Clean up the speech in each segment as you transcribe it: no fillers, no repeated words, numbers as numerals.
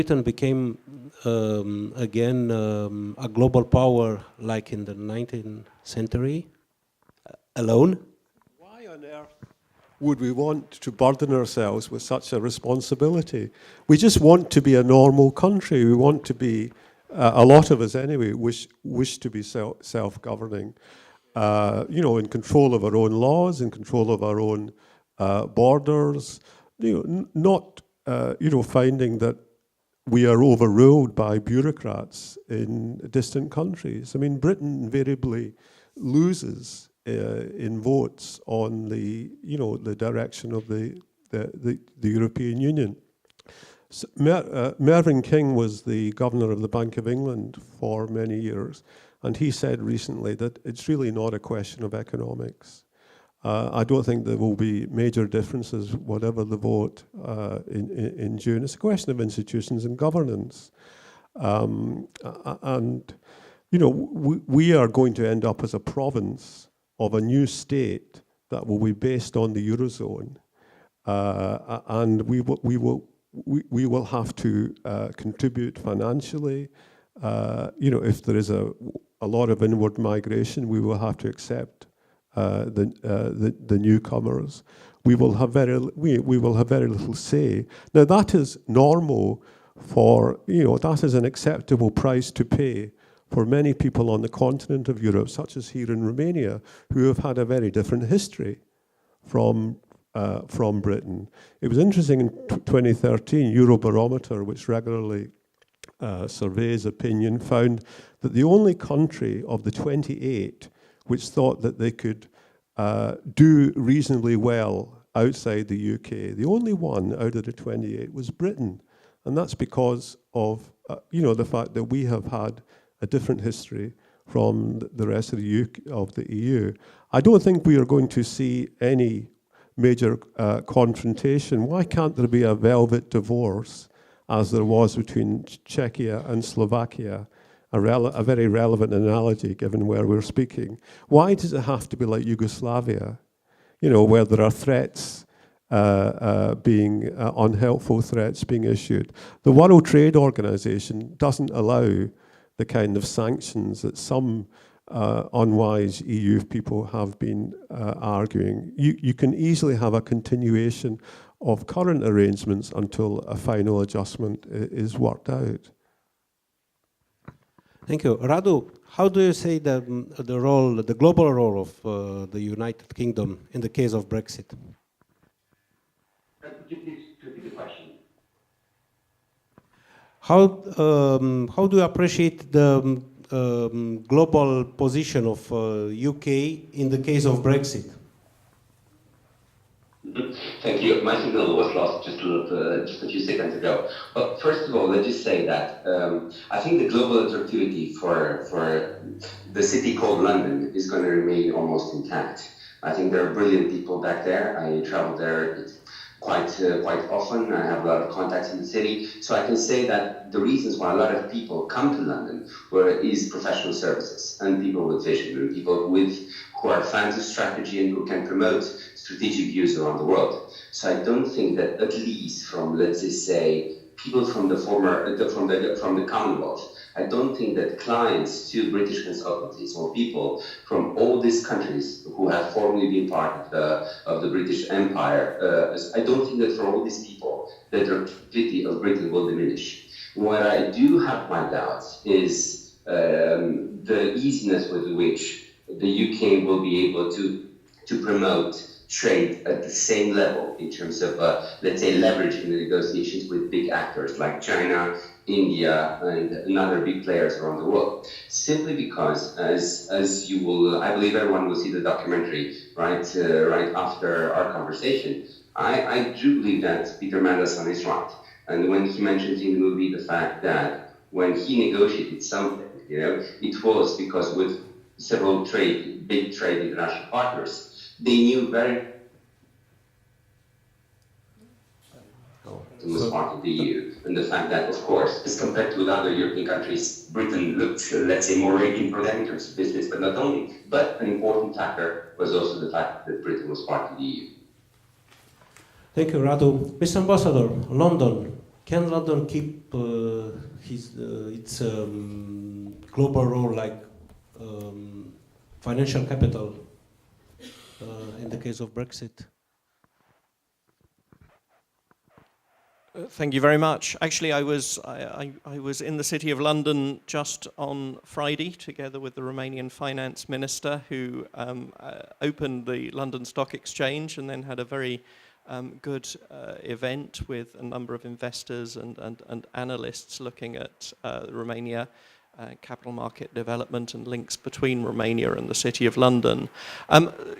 Britain became again a global power like in the 19th century alone? Why on earth would we want to burden ourselves with such a responsibility? We just want to be a normal country. We want to be, a lot of us anyway, wish to be self-governing, in control of our own laws, in control of our own borders, not, finding that we are overruled by bureaucrats in distant countries. I mean, Britain invariably loses in votes on the direction of the European Union. So, Mervyn King was the governor of the Bank of England for many years, and he said recently that it's really not a question of economics. I don't think there will be major differences, whatever the vote in June. It's a question of institutions and governance. We are going to end up as a province of a new state that will be based on the Eurozone. And we will have to contribute financially. If there is a lot of inward migration, we will have to accept the newcomers. We will have very little say. Now that is normal for, that is an acceptable price to pay for many people on the continent of Europe, such as here in Romania, who have had a very different history from Britain. It was interesting in 2013, Eurobarometer, which regularly surveys opinion, found that the only country of the 28 which thought that they could do reasonably well outside the UK, the only one out of the 28 was Britain. And that's because of the fact that we have had a different history from the rest of the EU. I don't think we are going to see any major confrontation. Why can't there be a velvet divorce, as there was between Czechia and Slovakia? A very relevant analogy given where we're speaking. Why does it have to be like Yugoslavia, where there are threats unhelpful threats being issued? The World Trade Organization doesn't allow the kind of sanctions that some unwise EU people have been arguing. You can easily have a continuation of current arrangements until a final adjustment is worked out. Thank you. Radu, how do you say the global role of the United Kingdom in the case of Brexit? Could you please repeat the question? How do you appreciate the global position of UK in the case of Brexit? Thank you. My signal was lost just a few seconds ago. But first of all, let's just say that I think the global attractivity for the city called London is going to remain almost intact. I think there are brilliant people back there. I travel there quite often. I have a lot of contacts in the city. So I can say that the reasons why a lot of people come to London is professional services and people with vision and people who are fans of strategy and who can promote strategic views around the world. So I don't think that, at least from, let's just say, people from the from the Commonwealth, I don't think that clients to British consultancies or people from all these countries who have formerly been part of the British Empire, I don't think that for all these people that the attractivity of Britain will diminish. What I do have my doubts is the easiness with which the UK will be able to promote trade at the same level in terms of, let's say, leverage in the negotiations with big actors like China, India, and other big players around the world. Simply because, as you will, I believe everyone will see the documentary right after our conversation. I do believe that Peter Mandelson is right, and when he mentions in the movie the fact that when he negotiated something, it was because with several big trade international partners, they knew very was part of the EU, and the fact that, of course, as compared to other European countries, Britain looked, let's say, more rating for them in terms of business, but not only. But an important factor was also the fact that Britain was part of the EU. Thank you, Radu. Mr. Ambassador, London. can London keep its global role like financial capital in the case of Brexit? Thank you very much. Actually, I was in the City of London just on Friday, together with the Romanian Finance Minister, who opened the London Stock Exchange and then had a very good event with a number of investors and analysts looking at Romania, capital market development and links between Romania and the City of London.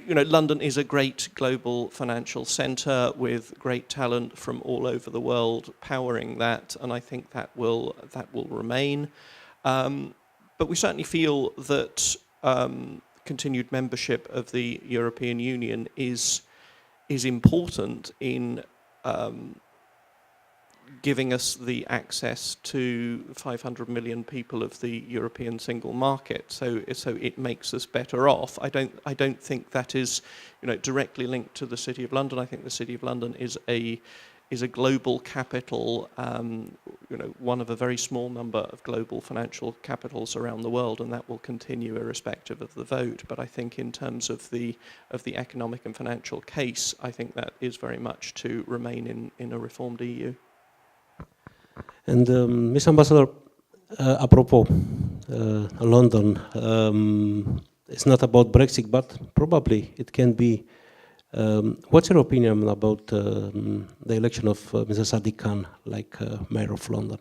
London is a great global financial centre with great talent from all over the world powering that, and I think that will remain. But we certainly feel that continued membership of the European Union is important in giving us the access to 500 million people of the European single market. So it makes us better off. I don't think that is, directly linked to the City of London. I think the City of London is a global capital, one of a very small number of global financial capitals around the world, and that will continue irrespective of the vote. But I think in terms of the economic and financial case, I think that is very much to remain in a reformed EU. And Ms. Ambassador, apropo, London, it's not about Brexit, but probably it can be. What's your opinion about the election of Mr. Sadiq Khan, like Mayor of London?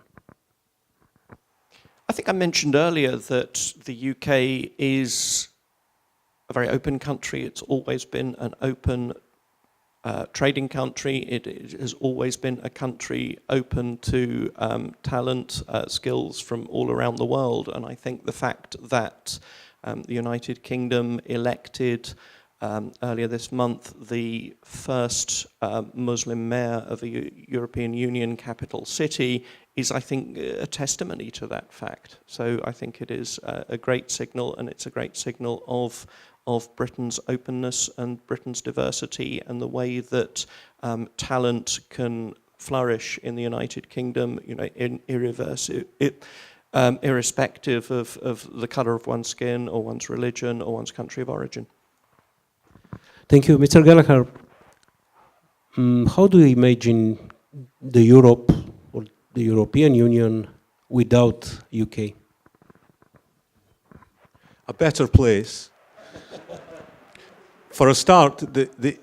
I think I mentioned earlier that the UK is a very open country. It's always been an open trading country. It has always been a country open to talent, skills from all around the world. And I think the fact that the United Kingdom elected earlier this month the first Muslim mayor of a European Union capital city is, I think, a testimony to that fact. So I think it is a great signal, and it's a great signal of Britain's openness and Britain's diversity and the way that talent can flourish in the United Kingdom, irrespective of the colour of one's skin or one's religion or one's country of origin. Thank you. Mr. Gallagher, how do you imagine the Europe or the European Union without UK? A better place. For a start,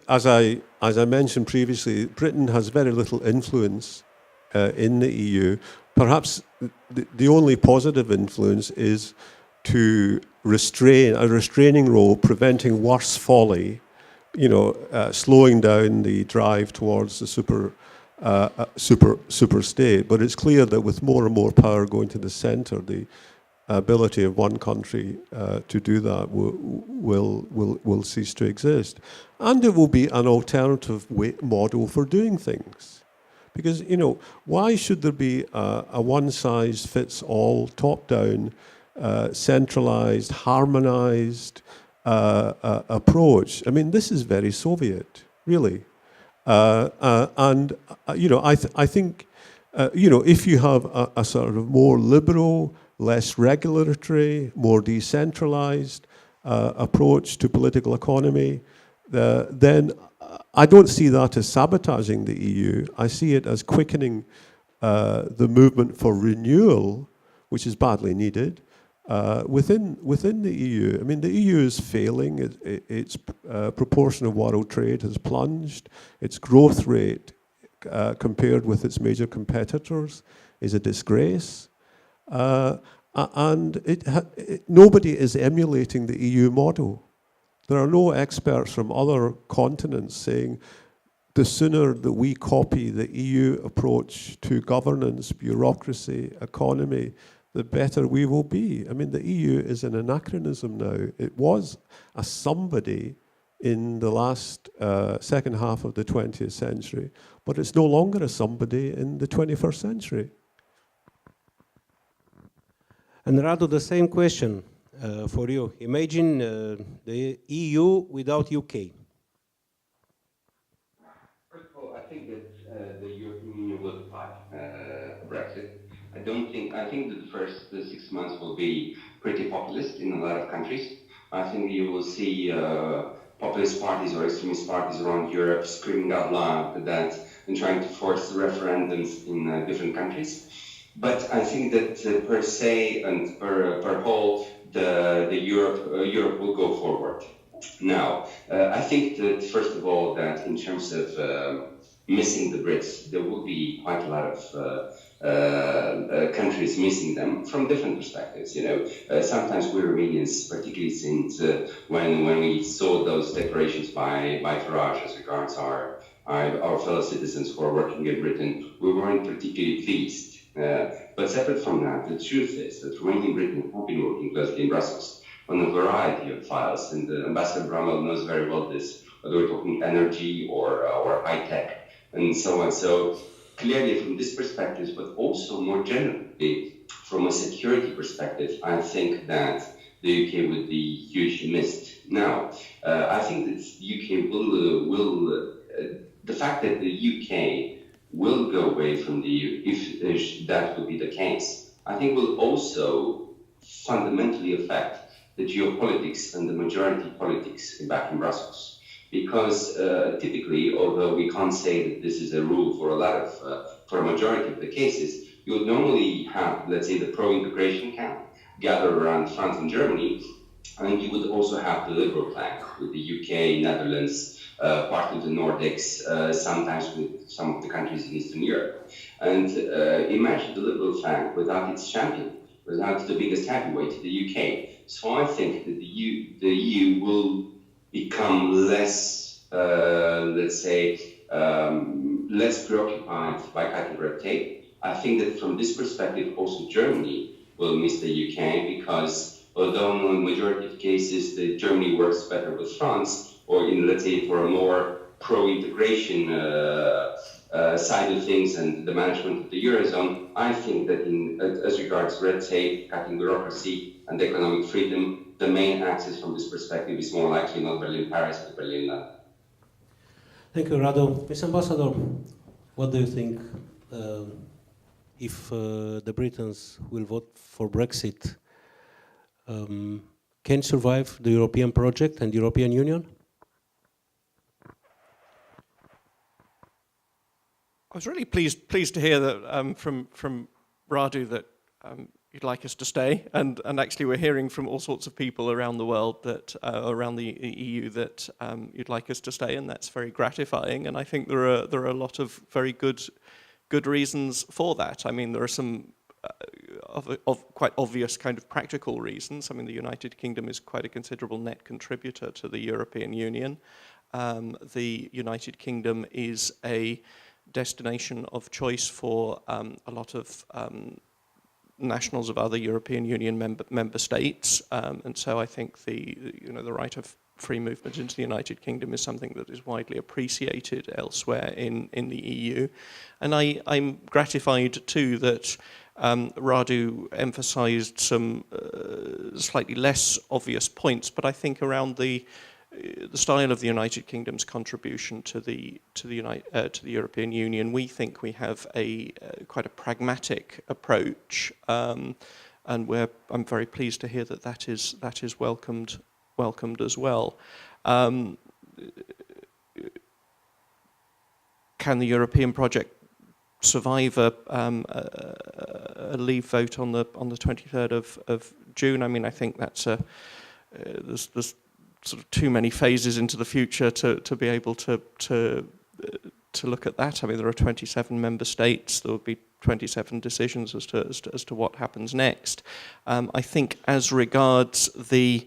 as I mentioned previously, Britain has very little influence in the EU. Perhaps the only positive influence is to restrain, a restraining role, preventing worse folly, slowing down the drive towards the super state. But it's clear that with more and more power going to the centre, the ability of one country to do that will cease to exist. And it will be an alternative model for doing things. Because, why should there be a one-size-fits-all, top-down, centralised, harmonised approach? I mean, this is very Soviet, really. I think, if you have a sort of more liberal, less regulatory, more decentralized approach to political economy, then I don't see that as sabotaging the EU. I see it as quickening the movement for renewal, which is badly needed, within the EU. I mean, the EU is failing. Its proportion of world trade has plunged. Its growth rate, compared with its major competitors, is a disgrace. And nobody is emulating the EU model. There are no experts from other continents saying the sooner that we copy the EU approach to governance, bureaucracy, economy, the better we will be. I mean, the EU is an anachronism now. It was a somebody in the last second half of the 20th century, but it's no longer a somebody in the 21st century. And Radu, the same question for you. Imagine the EU without UK. First of all, I think that the European Union will fight I think that the first 6 months will be pretty populist in a lot of countries. I think you will see populist parties or extremist parties around Europe screaming out loud that and trying to force referendums in different countries. But I think that per se and per whole, Europe will go forward. Now, I think that first of all that in terms of missing the Brits, there will be quite a lot of countries missing them from different perspectives. Sometimes we Romanians, particularly since when we saw those declarations by Farage as regards our fellow citizens who are working in Britain, we weren't particularly pleased. But separate from that, the truth is that Romanian Britain have been working closely in Brussels on a variety of files, and Ambassador Brummell knows very well this, whether we're talking energy or high tech and so on. So clearly from this perspective, but also more generally from a security perspective, I think that the UK would be hugely missed. Now, I think that the UK will the fact that the UK will go away from the EU, if that will be the case, I think will also fundamentally affect the geopolitics and the majority politics back in Brussels. Because typically, although we can't say that this is a rule for for a majority of the cases, you would normally have, let's say, the pro-integration camp gather around France and Germany, and you would also have the liberal flank with the UK, Netherlands, part of the Nordics, sometimes with some of the countries in Eastern Europe. And imagine the liberal flank without its champion, without the biggest heavyweight, the UK. So I think that the EU will become less, let's say, less preoccupied by cutting red tape. I think that from this perspective, also Germany will miss the UK because although in the majority of cases that Germany works better with France, or in, let's say, for a more pro-integration side of things and the management of the Eurozone, I think that as regards red tape, cutting bureaucracy and economic freedom, the main axis from this perspective is more likely not Berlin-Paris, but Berlin-London. Thank you, Radu. Mr. Ambassador, what do you think if the Britons will vote for Brexit? Can survive the European project and European Union? I was really pleased to hear that from Radu that you'd like us to stay, and actually we're hearing from all sorts of people around the world that around the EU that you'd like us to stay, and that's very gratifying. And I think there are a lot of very good reasons for that. I mean, there are some of quite obvious kind of practical reasons. I mean, the United Kingdom is quite a considerable net contributor to the European Union. The United Kingdom is a destination of choice for a lot of nationals of other European Union member states, and so I think the right of free movement into the United Kingdom is something that is widely appreciated elsewhere in the EU, and I'm gratified too that Radu emphasised some slightly less obvious points, but I think around the style of the United Kingdom's contribution to the European Union, we think we have quite a pragmatic approach, and I'm very pleased to hear that is welcomed as well. Can the European project survive a leave vote on the 23rd of June? I mean, I think that's there's sort of too many phases into the future to be able to look at that. I mean, there are 27 member states. There will be 27 decisions as to what happens next. I think as regards the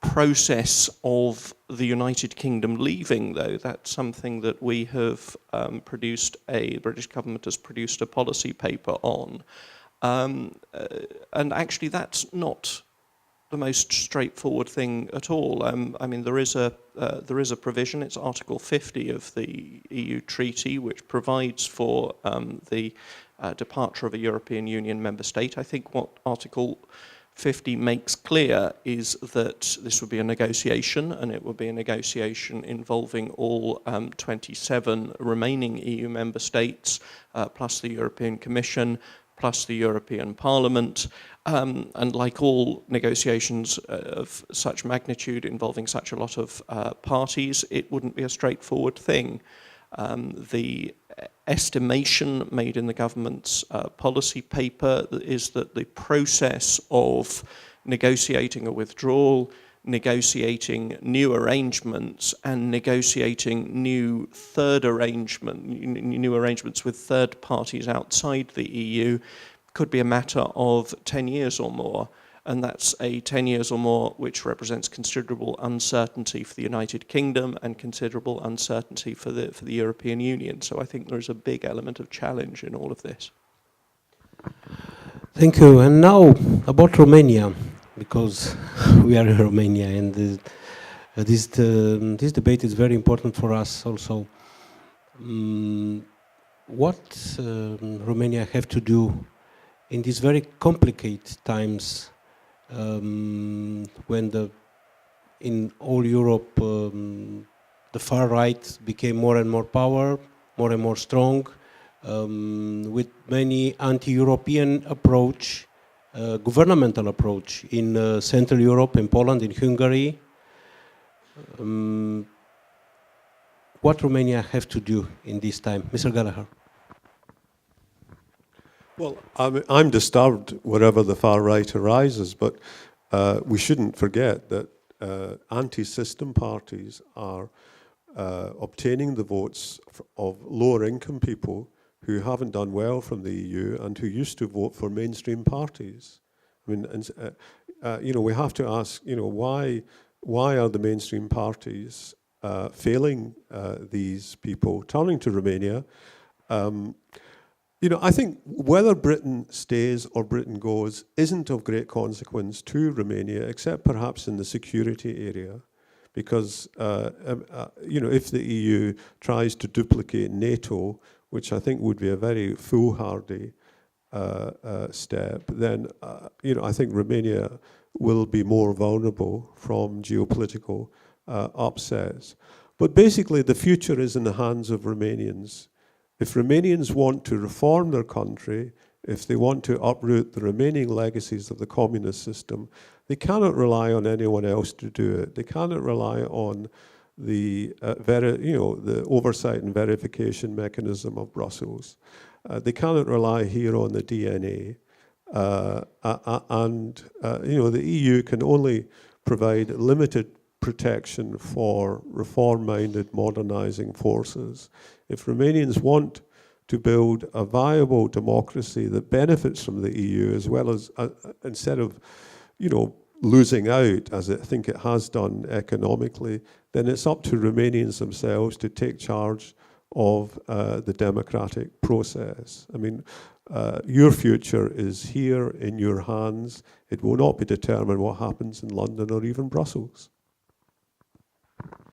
process of the United Kingdom leaving, though, that's something that we have the British government has produced a policy paper on. And actually that's not the most straightforward thing at all. I mean, there is a provision, it's Article 50 of the EU Treaty, which provides for the departure of a European Union member state. I think what Article 50 makes clear is that this would be a negotiation, and it would be a negotiation involving all 27 remaining EU member states, plus the European Commission, plus the European Parliament. And like all negotiations of such magnitude involving such a lot of parties, it wouldn't be a straightforward thing. The estimation made in the government's policy paper is that the process of negotiating a withdrawal, negotiating new arrangements, and negotiating new arrangements with third parties outside the EU could be a matter of 10 years or more. And that's a 10 years or more which represents considerable uncertainty for the United Kingdom and considerable uncertainty for the European Union. So I think there's a big element of challenge in all of this. Thank you. And now about Romania, because we are in Romania, and this debate is very important for us also. What Romania have to do in these very complicated times when in all Europe the far right became more and more power, more and more strong, with many anti-European approach, governmental approach in Central Europe, in Poland, in Hungary. What Romania have to do in this time? Mr. Gallagher. Well, I'm disturbed wherever the far right arises, but we shouldn't forget that anti-system parties are obtaining the votes of lower income people who haven't done well from the EU and who used to vote for mainstream parties. I mean, we have to ask, why are the mainstream parties failing these people? Turning to Romania, I think whether Britain stays or Britain goes isn't of great consequence to Romania, except perhaps in the security area. Because, if the EU tries to duplicate NATO, which I think would be a very foolhardy step, then, I think Romania will be more vulnerable from geopolitical upsets. But basically, the future is in the hands of Romanians. If Romanians want to reform their country, if they want to uproot the remaining legacies of the communist system, they cannot rely on anyone else to do it. They cannot rely on the the oversight and verification mechanism of Brussels. They cannot rely here on the DNA. The EU can only provide limited protection for reform-minded, modernizing forces. If Romanians want to build a viable democracy that benefits from the EU, as well as, instead of, losing out, as I think it has done economically, then it's up to Romanians themselves to take charge of the democratic process. I mean, your future is here in your hands. It will not be determined what happens in London or even Brussels.